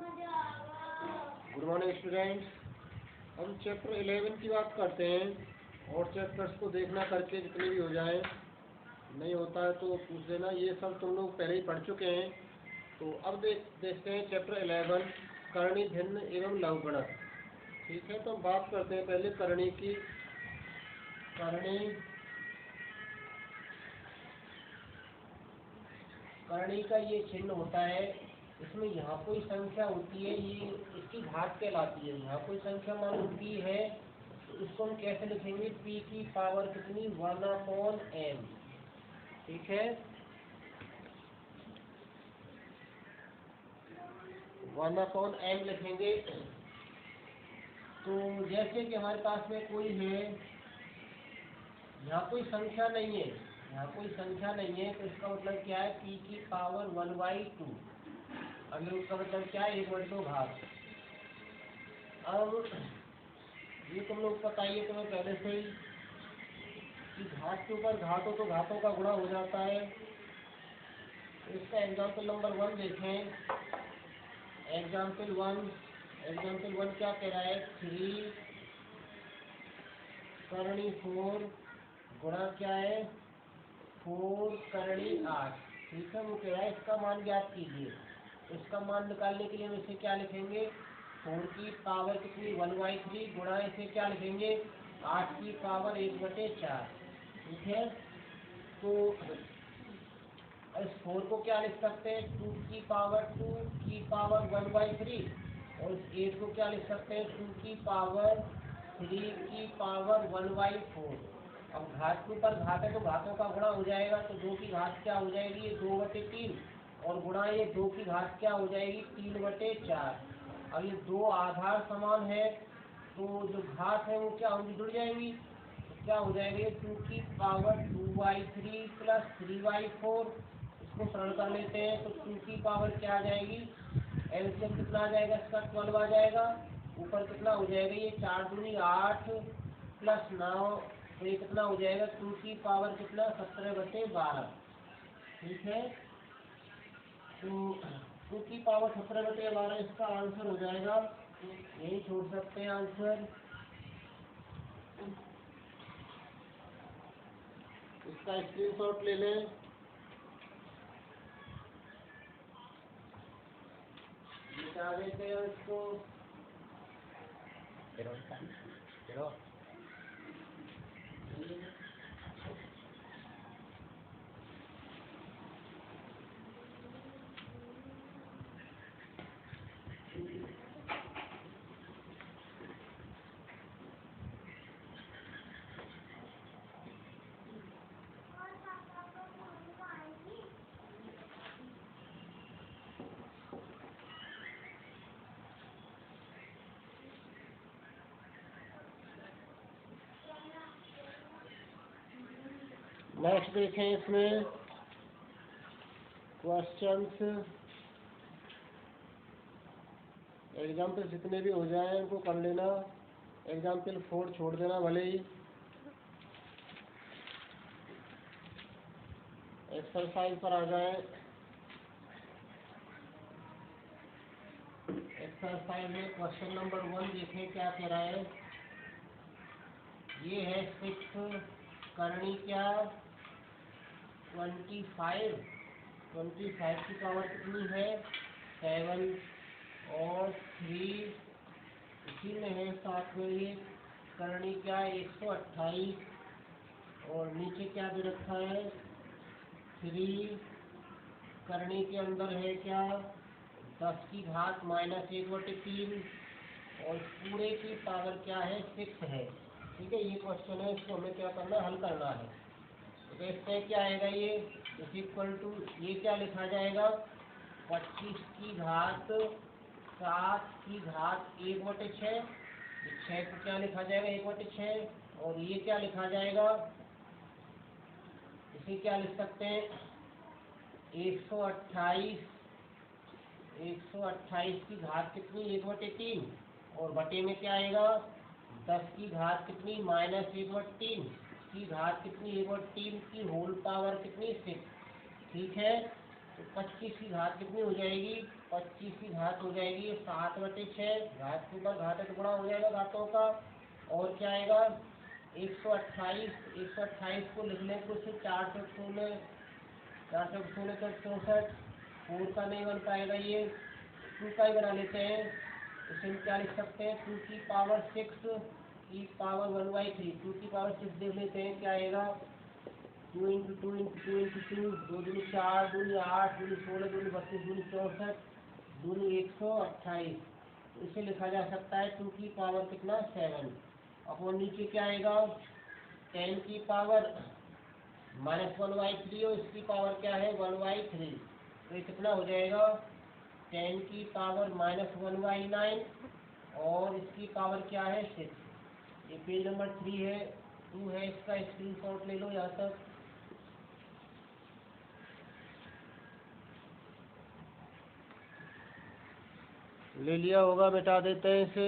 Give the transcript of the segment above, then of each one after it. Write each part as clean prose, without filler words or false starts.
Good morning students. हम chapter 11 की बात करते हैं और चैप्टर्स को देखना करके जितने भी हो जाए, नहीं होता है तो पूछ लेना। ये सब तुम लोग पहले ही पढ़ चुके हैं। तो अब देखते हैं चैप्टर 11 करणी भिन्न एवं लघुगणक। ठीक है, तो हम बात करते हैं पहले करणी की। करणी का ये चिन्ह होता है, इसमें यहाँ कोई संख्या होती है, ये इसकी घात कहलाती है। यहाँ कोई संख्या मान होती है तो इसको हम कैसे लिखेंगे? p की पावर कितनी? 1/m। ठीक है, 1/m लिखेंगे। तो जैसे कि हमारे पास में कोई है, यहाँ कोई संख्या नहीं है, यहाँ कोई संख्या नहीं है, तो इसका मतलब क्या है? p की पावर 1/2। अगर उसका मतलब क्या है? 1/2 घात। अब ये तुम लोग बताइए, तुम्हें पहले से ही कि घात के ऊपर घात हो तो घातों का गुणा हो जाता है। तो इसका एग्जाम्पल नंबर 1 देखें। एग्जाम्पल 1 क्या कह रहा है? 3 करणी 4 गुणा क्या है? 4 करणी 8। ठीक है, वो कह रहा है इसका मान ज्ञात कीजिए। इसका मान निकालने के लिए हम इसे क्या लिखेंगे? 4 की पावर कितनी? 1/3 गुणा इसे क्या लिखेंगे? 8 की पावर 1/4। ठीक है, तो इस 4 को क्या लिख सकते हैं? 2 की पावर 1/3। और इस 8 को क्या लिख सकते हैं? 2 की पावर 3 की पावर 1/4। अब घात के ऊपर घात है तो घातों का गुणा हो जाएगा, तो 2 की घात क्या हो जाएगी? ये 2/3 और गुणा ये 2 की घात क्या हो जाएगी? 3/4। अब ये दो आधार समान है तो जो घात है वो क्या होंगी? जुड़ जाएंगी। तो क्या हो जाएगी? 2 की पावर 2/3 प्लस 3/4। इसको सरल कर लेते हैं तो 2 की पावर क्या आ जाएगी? एलसीएम कितना आ जाएगा? इसका 12 आ जाएगा। ऊपर कितना हो जाएगा? ये 4 दूनी 8 प्लस 9, तो ये कितना हो जाएगा? 2 की पावर कितना? 17/12। ठीक है, तो 2 की पावर 17/12 इसका आंसर हो जाएगा। यही छोड़ सकते हैं आंसर। इसका स्क्रीनशॉट ले लें। मिटा देते हैं इसको। नेक्स्ट देखें, इसमें क्वेश्चंस एग्जाम्पल जितने भी हो जाएं उनको कर लेना। एग्जाम्पल 4 छोड़ देना भले ही। एक्सरसाइज पर आ जाए। एक्सरसाइज में क्वेश्चन नंबर 1 देखें क्या कह रहा है। ये है 6 करणी क्या? 25 की पावर कितनी है? 7 और 3 इसी में है। साथ में ये करणी क्या है? 128 और नीचे क्या दे रखा है? 3 करणी के अंदर है क्या? 10 की घात -1/3 और पूरे की पावर क्या है? 6 है। ठीक है, ये क्वेश्चन है, इसको हमें क्या करना है? हल करना है। तो देखते हैं क्या आएगा। ये इज इक्वल टू, ये क्या लिखा जाएगा? 25 की घात 7 की घात 1/6। 6 को क्या लिखा जाएगा? 1/6। और ये क्या लिखा जाएगा? इसे क्या लिख सकते हैं? 128 की घात कितनी? 1/3 और बटे में क्या आएगा? 10 की घात कितनी? -1/3 की घात कितनी? 1/3 की होल पावर कितनी? 6। ठीक है, तो 25 की घात कितनी हो जाएगी? 25 की घात हो जाएगी 7/6, घात के ऊपर घात है तो गुणा हो जाएगा घातों का। और क्या आएगा? 128 को लिख लें कुछ 416, 416 तो 64, 4 का नहीं बन पाएगा, ये 2 का ही बना लेते हैं। इसे हम क्या लिख सकते हैं? 2 की पावर 6 की पावर 1/3, 2 की पावर 6 देख लेते हैं क्या आएगा। 2 इंटू 2 इंटू 2 इंटू 2, 2 दूनी 4, दूनी 8, दूनी 16, दूनी 32, दूनी 64, दूनी 128। तो इसे लिखा जा सकता है 2 की पावर कितना? 7। अब नीचे क्या आएगा? 10 की पावर -1/3 और इसकी पावर क्या है? 1/3। तो ये कितना हो जाएगा? 10 की पावर -1/9 और इसकी पावर क्या है? 6। ये पेज नंबर 3 है, 2 है, इसका स्क्रीनशॉट ले लो यहाँ तक। ले लिया होगा, मिटा देते हैं इसे।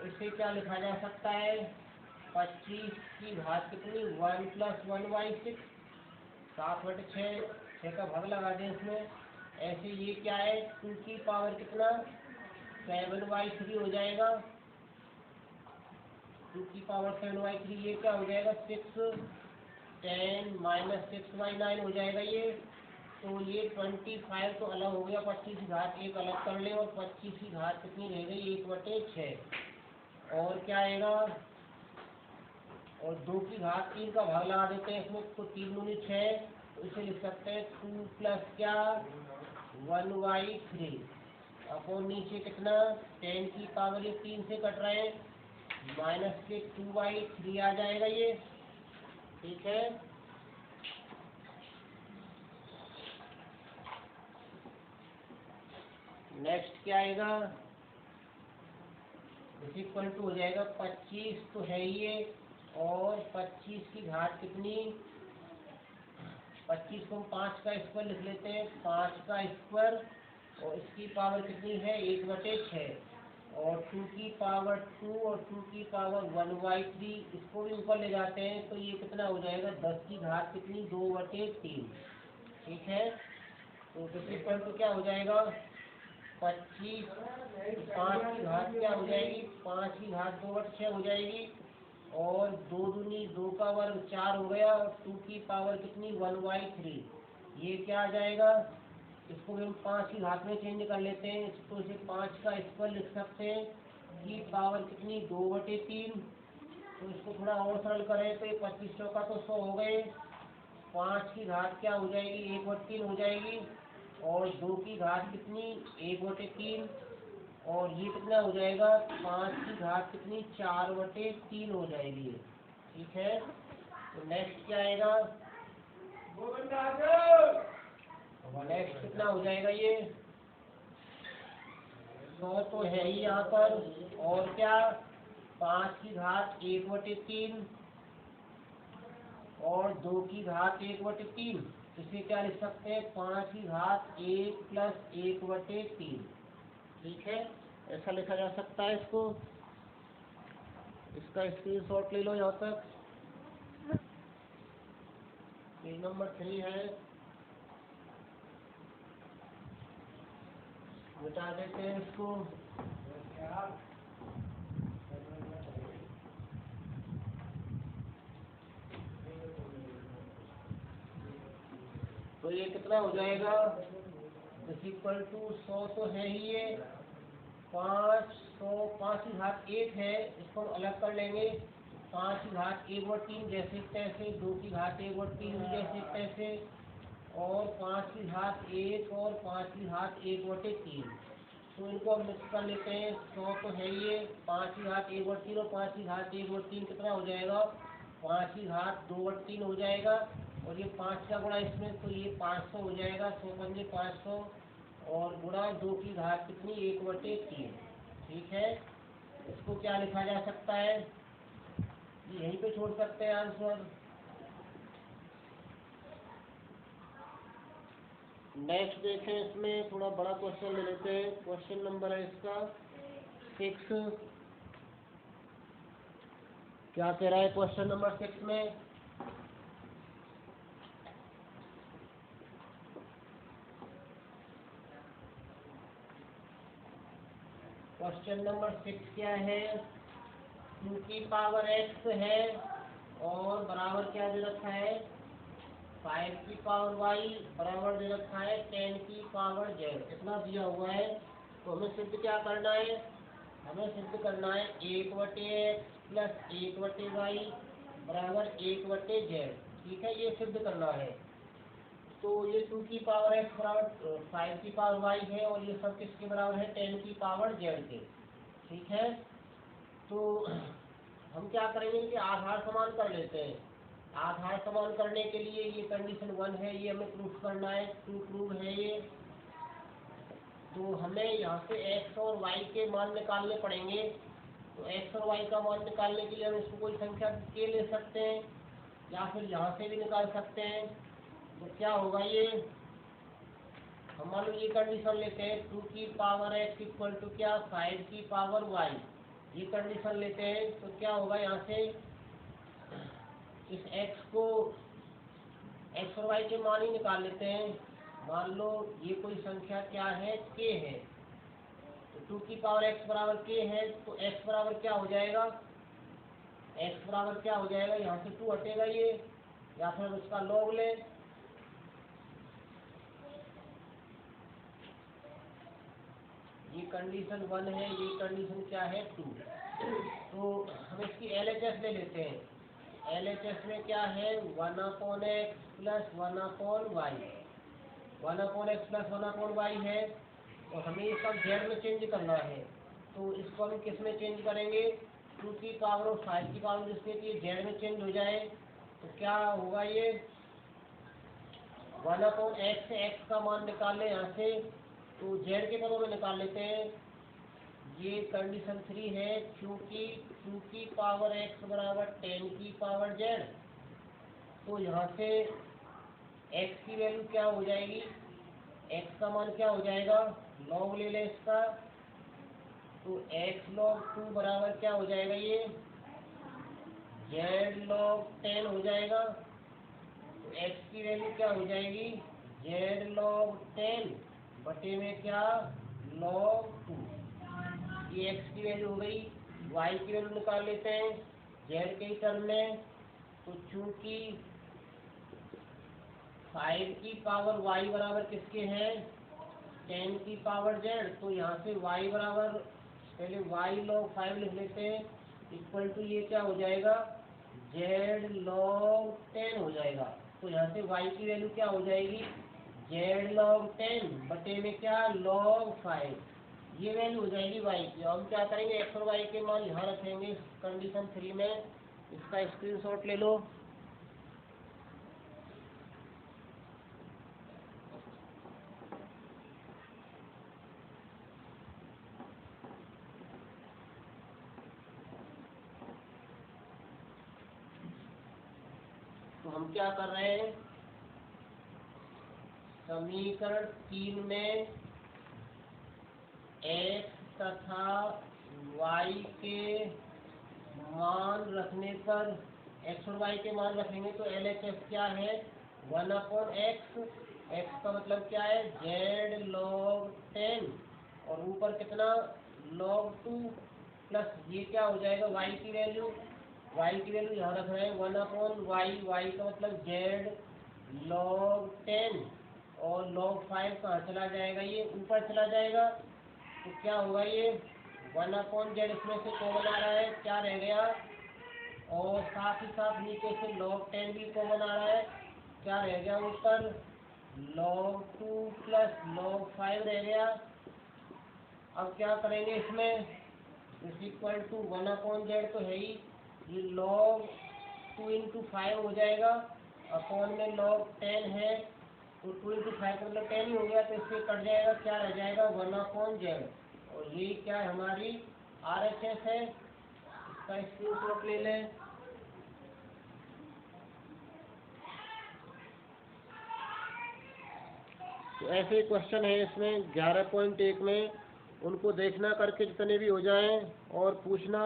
इसे क्या लिखा जा सकता है? 25 की घात कितनी? 1 + 1/6, 7/6, 6 का भाग लगा दें इसमें। ऐसे ये क्या है? 2 की पावर कितना? 7/3 हो जाएगा। 2 की पावर 7/3, ये क्या हो जाएगा? 6, 10 - 6/9 हो जाएगा ये। तो ये 25 तो अलग हो गया, 25 की घात एक अलग कर ले, और 25 की घात कितनी रह गई? 1/6। और क्या आएगा? और 2 की घात 3 का भाग लगा देते हैं इसमें, तो 3 दूनी 6, तो इसे लिख सकते हैं 2 प्लस क्या? 1/3। अब और नीचे कितना? 10 की पावर, ये 3 से कट रहे हैं, माइनस के 2/3 आ जाएगा ये। ठीक है। नेक्स्ट क्या आएगा? इस इक्वल टू हो जाएगा 25 तो है ये, और 25 की घात कितनी? 25 को हम 5 का स्क्वायर लिख लेते हैं, 5 का स्क्वायर, और इसकी पावर कितनी है? 1/6। और 2 की पावर 2 और 2 की पावर 1/3, इसको भी ऊपर ले जाते हैं तो ये कितना हो जाएगा? 10 की घात कितनी? 2/3। ठीक है। तो इस इक्वल टू क्या हो जाएगा? 25, 5 की घात क्या हो जाएगी? 5 की घात 2/6 हो जाएगी, और 2 दूनी 2 का वर्ग 4 हो गया, और 2 की पावर कितनी? 1/3। ये क्या आ जाएगा? इसको भी हम 5 की घात में चेंज कर लेते हैं, इसको इसे 5 का स्क्वायर लिख सकते हैं, की पावर कितनी? 2/3। तो इसको थोड़ा और सरल करें तो ये 25 चौका तो 100 हो गए, 5 की घात क्या हो जाएगी? 1/3 हो जाएगी, और 2 की घात कितनी? 1/3, और ये कितना हो जाएगा? 5 की घात कितनी? 4/3 हो जाएगी। ठीक है। तो नेक्स्ट क्या आएगा? नेक्स्ट कितना हो जाएगा ये? 100 तो है ही यहाँ पर, और क्या? 5 की घात 1/3 और 2 की घात 1/3, इसे क्या लिख सकते हैं? 5 की घात 1 + 1/3। ठीक है, ऐसा लिखा जा सकता है इसको। इसका स्क्रीनशॉट ले लो यहाँ तक। पेज नंबर 3 है, मिटा देते हैं इसको। तो ये कितना हो जाएगा? इस इक्वल टू 100 तो है ही ये, 5 की घात 1 है, इसको हम अलग कर लेंगे। 5 की घात 1/3 जैसे तैसे, 2 की घात 1/3 जैसे तैसे, और 5 की घात 1 और 5 की घात 1/3। तो इनको हम मिक्स कर लेते हैं। 100 तो है ये, 5 की घात 1/3 और 5 की घात 1/3 कितना हो जाएगा? 5 की घात 2/3 हो जाएगा, और ये 5 का गुणा इसमें, तो ये 500 हो जाएगा। 100 पंजे 500, और गुणा 2 की घात कितनी? 1/3। ठीक है। इसको क्या लिखा जा सकता है? यहीं पे छोड़ सकते हैं आंसर। नेक्स्ट देखें, इसमें थोड़ा बड़ा क्वेश्चन ले लेते हैं। क्वेश्चन नंबर है इसका 6। क्या कह रहा है क्वेश्चन नंबर 6 में? क्वेश्चन नंबर 6 क्या है? 2 की पावर x है और बराबर क्या दे रखा है? 5 की पावर y बराबर दे रखा है 10 की पावर z। इतना दिया हुआ है, तो हमें सिद्ध क्या करना है? हमें सिद्ध करना है 1/x प्लस 1/y बराबर 1/z। ठीक है, ये सिद्ध करना है। तो ये 2 की पावर x बराबर 5 की पावर y है और ये सब किसके बराबर है? 10 की पावर z के। ठीक है, तो हम क्या करेंगे कि आधार समान कर लेते हैं। आधार समान करने के लिए ये कंडीशन 1 है, ये हमें प्रूफ करना है। 2 प्रूव है ये। तो हमें यहाँ से x और y के मान निकालने पड़ेंगे। तो x और y का मान निकालने के लिए हम इसको कोई संख्या k ले सकते हैं या फिर यहाँ से भी निकाल सकते हैं। तो क्या होगा ये? हम मान लो ये कंडीशन लेते हैं 2 की पावर x इक्वल टू क्या? 5 की पावर y। ये कंडीशन लेते हैं तो क्या होगा? यहाँ से इस x को x और y के मान ही निकाल लेते हैं। मान लो ये कोई संख्या क्या है? k है। तो 2 की पावर x बराबर k है, तो x बराबर क्या हो जाएगा? x बराबर क्या हो जाएगा? यहाँ से 2 हटेगा ये, या फिर हम इसका लॉग लें। ये कंडीशन 1 है, ये कंडीशन क्या है? 2। तो हम इसकी LHS ले लेते हैं। LHS में क्या है? 1/x plus 1/y। 1/x plus 1/y है और हमें ये सब z में चेंज करना है। तो इसको हम किस में चेंज करेंगे? 2 की पावर और 5 की पावर जिससे कि z में चेंज हो जाए। तो क्या होगा ये? 1/x से x का मान निकाल लें यहाँ से, तो z के पदों में निकाल लेते हैं। ये कंडीशन 3 है, क्योंकि 2 की पावर x बराबर 10 की पावर z। तो यहाँ से x की वैल्यू क्या हो जाएगी? x का मान क्या हो जाएगा? लॉग ले लें इसका। तो x log 2 बराबर क्या हो जाएगा? ये z log 10 हो जाएगा। तो x की वैल्यू क्या हो जाएगी? z log 10 बटे में क्या? log 2। ये x की वैल्यू हो गई। y की वैल्यू निकाल लेते हैं z के ही टर्म में। तो चूंकि 5 की पावर y बराबर किसके है? 10 की पावर z। तो यहाँ से y बराबर, पहले y log 5 लिख लेते हैं, इक्वल टू ये क्या हो जाएगा? z log 10 हो जाएगा। तो यहाँ से y की वैल्यू क्या हो जाएगी? z log 10 बटे में क्या? log 5। ये वैल्यू हो जाएगी y की। हम क्या करेंगे? x और y के मान यहाँ रखेंगे कंडीशन 3 में। इसका स्क्रीनशॉट ले लो। तो हम क्या कर रहे हैं? समीकरण 3 में x तथा y के मान रखने पर, x और y के मान रखेंगे तो LHS क्या है? 1/x। x का मतलब क्या है? z log 10 और ऊपर कितना? log 2 प्लस ये क्या हो जाएगा? y की वैल्यू। y की वैल्यू यहाँ रख रहे हैं 1/y। y का मतलब z log 10 और log 5 कहाँ चला जाएगा? ये ऊपर चला जाएगा। तो क्या होगा ये? 1/z इसमें से कॉमन आ रहा है, क्या रह गया? और साथ ही साथ नीचे से log 10 भी कॉमन आ रहा है, क्या रह गया ऊपर? log 2 प्लस log 5 रह गया। अब क्या करेंगे इसमें? इस इक्वल टू 1/z तो है ही, ये log 2 इंटू 5 हो जाएगा। अपॉन में log 10 है, तो 2 इंटू 5 मतलब 10 ही हो गया। तो इससे कट जाएगा, क्या रह जाएगा? 1/z। और ये क्या है? हमारी RHS है। इसका स्क्रीनशॉट ले लें। तो ऐसे ही क्वेश्चन है इसमें 11.1 में, उनको देखना करके जितने भी हो जाएं और पूछना।